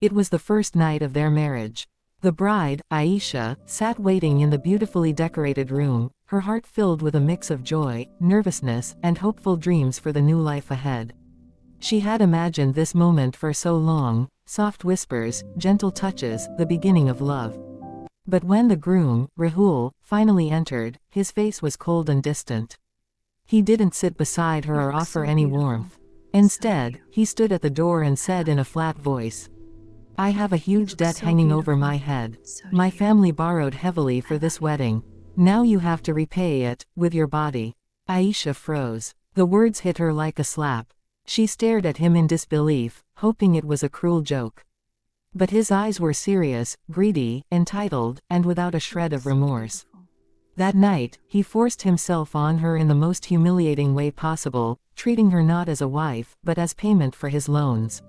It was the first night of their marriage. The bride, Aisha, sat waiting in the beautifully decorated room, her heart filled with a mix of joy, nervousness, and hopeful dreams for the new life ahead. She had imagined this moment for so long, soft whispers, gentle touches, the beginning of love. But when the groom, Rahul, finally entered, his face was cold and distant. He didn't sit beside her or offer any warmth. Instead, he stood at the door and said in a flat voice, "I have a huge debt hanging over my head. My family borrowed heavily for this wedding. Now you have to repay it, with your body." Aisha froze. The words hit her like a slap. She stared at him in disbelief, hoping it was a cruel joke. But his eyes were serious, greedy, entitled, and without a shred of remorse. That night, he forced himself on her in the most humiliating way possible, treating her not as a wife, but as payment for his loans.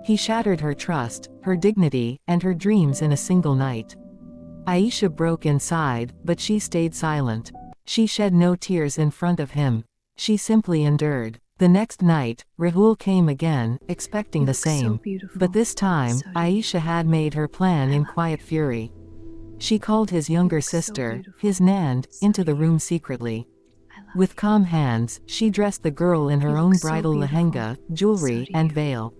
He shattered her trust, her dignity, and her dreams in a single night. Aisha broke inside, but she stayed silent. She shed no tears in front of him. She simply endured. The next night, Rahul came again, expecting the same. But this time, Aisha had made her plan in quiet fury. She called his younger sister, his Nand, into the room secretly. With calm hands, she dressed the girl in her own bridal lehenga, jewelry, and veil.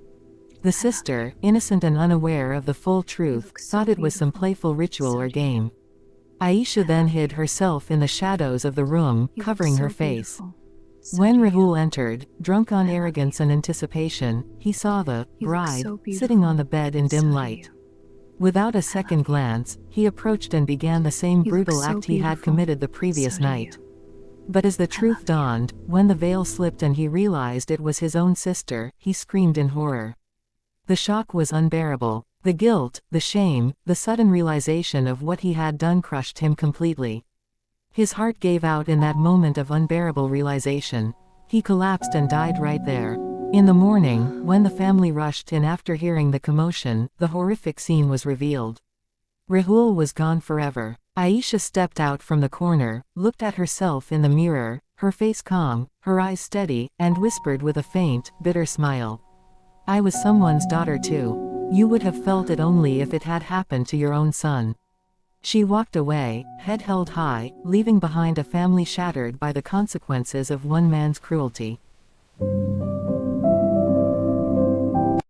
The sister, innocent and unaware of the full truth, thought it was some playful ritual or game. Aisha then hid herself in the shadows of the room, covering her face. When Rahul entered, drunk on arrogance and anticipation, he saw the bride sitting on the bed in dim light. Without a second glance, he approached and began the same brutal act he had committed the previous night. But as the truth dawned, when the veil slipped and he realized it was his own sister, he screamed in horror. The shock was unbearable. The guilt, the shame, the sudden realization of what he had done crushed him completely. His heart gave out in that moment of unbearable realization. He collapsed and died right there. In the morning, when the family rushed in after hearing the commotion, the horrific scene was revealed. Rahul was gone forever. Aisha stepped out from the corner, looked at herself in the mirror, her face calm, her eyes steady, and whispered with a faint, bitter smile, "I was someone's daughter too. You would have felt it only if it had happened to your own son." She walked away, head held high, leaving behind a family shattered by the consequences of one man's cruelty.